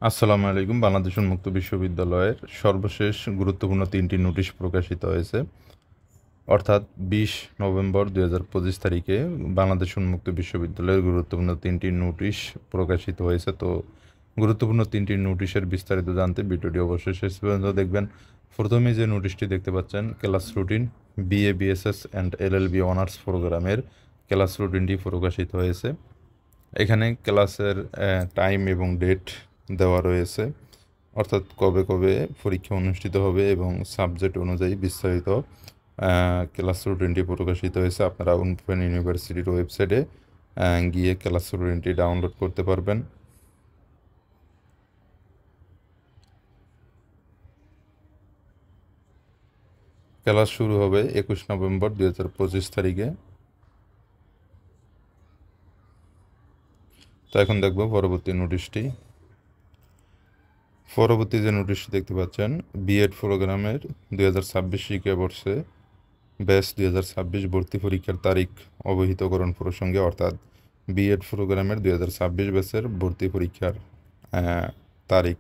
আসসালামু আলাইকুম। বাংলাদেশ উন্মুক্ত বিশ্ববিদ্যালয়ের সর্বশেষ গুরুত্বপূর্ণ ৩টি নোটিশ প্রকাশিত হয়েছে। অর্থাৎ ২০ নভেম্বর ২০২৫ তারিখে বাংলাদেশ উন্মুক্ত বিশ্ববিদ্যালয়ের গুরুত্বপূর্ণ ৩টি নোটিশ প্রকাশিত হয়েছে। তো গুরুত্বপূর্ণ ৩টি নোটিশের বিস্তারিত জানতে ভিডিওটি অবশ্যই শেষ পর্যন্ত দেখবেন। প্রথমেই যে নোটিশটি দেখতে পাচ্ছেন, class routine BA, BSS and LLB honours প্রোগ্রামের ক্লাস রুটিনটি প্রকাশিত হয়েছে। এখানে ক্লাসের টাইম এবং ডেট দেওয়া রয়েছে, অর্থাৎ কবে কবে পরীক্ষা অনুষ্ঠিত হবে এবং সাবজেক্ট অনুযায়ী বিস্তারিত ক্লাস রুটিনটি প্রকাশিত হয়েছে। আপনারা ওপেন ইউনিভার্সিটির ওয়েবসাইটে গিয়ে ক্লাস রুটিনটি ডাউনলোড করতে পারবেন। ক্লাস শুরু হবে 21 নভেম্বর 2025 তারিখে। তো এখন দেখব পরবর্তী নোটিশটি। পরবর্তী যে নোটিশটি দেখতে পাচ্ছেন, বিএড প্রোগ্রামের 2026 শিক্ষাবর্ষে ব্যাচ 2026 ভর্তি পরীক্ষার তারিখ অবহিতকরণ প্রসঙ্গে, অর্থাৎ বিএড প্রোগ্রামের 2026 ব্যাচের ভর্তি পরীক্ষার তারিখ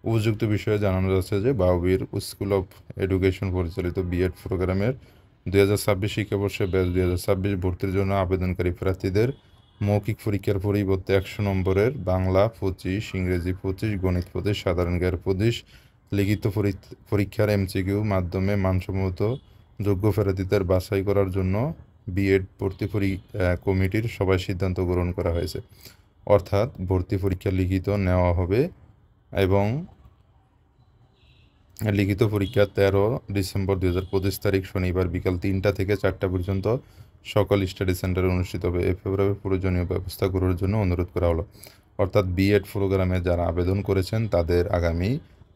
উপযুক্ত বিষয়ে জানানো যাচ্ছে যে বাউবীর স্কুল অফ এডুকেশন পরিচালিত বিএড প্রোগ্রামের 2026 শিক্ষাবর্ষে ব্যাচ 2026 ভর্তির জন্য আবেদনকারী প্রার্থীদের মৌখিক পরীক্ষার পরিবর্তে 100 নম্বরের বাংলা 25, ইংরেজি 25, গণিত 25, সাধারণ জ্ঞান 25 লিখিত পরীক্ষার এমসিকিউ মাধ্যমে মানসম্মত যোগ্য প্রার্থীদের বাছাই করার জন্য বিএড ভর্তি কমিটির সভায় সিদ্ধান্ত গ্রহণ করা হয়েছে। অর্থাৎ ভর্তি পরীক্ষা লিখিত নেওয়া হবে এবং লিখিত পরীক্ষা 13 ডিসেম্বর 2025 তারিখ শনিবার বিকাল 3টা থেকে 4টা পর্যন্ত সকল স্টাডি সেন্টারে অনুষ্ঠিত হবে। এ ফেব্রুয়ারি প্রয়োজনীয় ব্যবস্থা গ্রহণের জন্য অনুরোধ করা হলো। অর্থাৎ বিএড প্রোগ্রামে যারা আবেদন করেছেন তাদের আগামী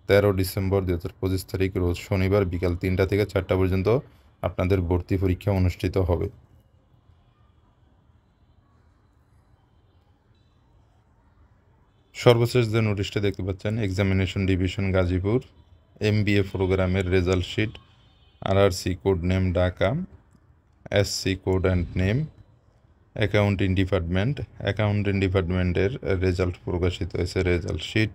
13 ডিসেম্বর 2025 তারিখ রোজ শনিবার বিকাল 3টা থেকে 4টা পর্যন্ত আপনাদের ভর্তি পরীক্ষা অনুষ্ঠিত হবে। সর্বশেষ যে নোটিশটা দেখতে পাচ্ছেন, এক্সামিনেশন ডিভিশন গাজীপুর এমবিএ প্রোগ্রামের result sheet, RRC code name Dhaka, SC code and name, accounting ডিপার্টমেন্টের রেজাল্ট প্রকাশিত হয়েছে, রেজাল্ট শিট।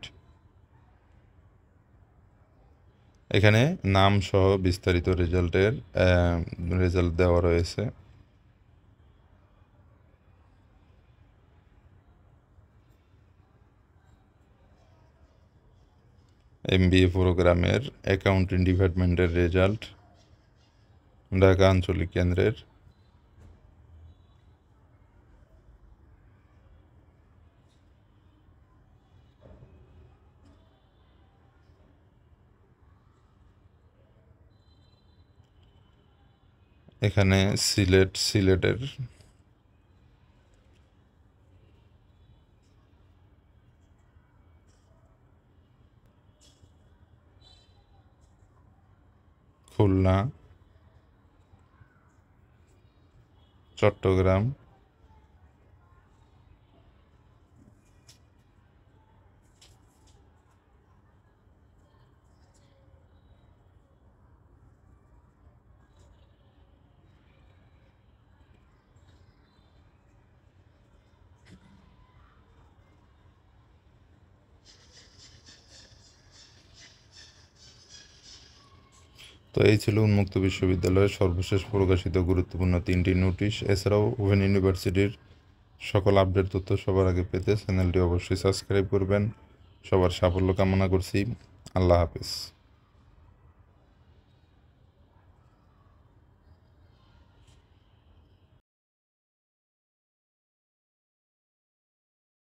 এখানে নাম সহ বিস্তারিত রেজাল্ট দেওয়া রয়েছে। এমবিএ প্রোগ্রামের অ্যাকাউন্টিং ডিপার্টমেন্টের রেজাল্ট ঢাকা আঞ্চলিক কেন্দ্রের। এখানে সিলেটের খুলনা, চট্টগ্রাম, তো এই ছিল উন্মুক্ত বিশ্ববিদ্যালয়ের সর্বশেষ প্রকাশিত গুরুত্বপূর্ণ 3টি নোটিশ। এছাড়াও ওপেন ইউনিভার্সিটির সকল আপডেট তথ্য সবার আগে পেতে চ্যানেলটি অবশ্যই সাবস্ক্রাইব করবেন। সবার সাফল্য কামনা করছি। আল্লাহ হাফেজ।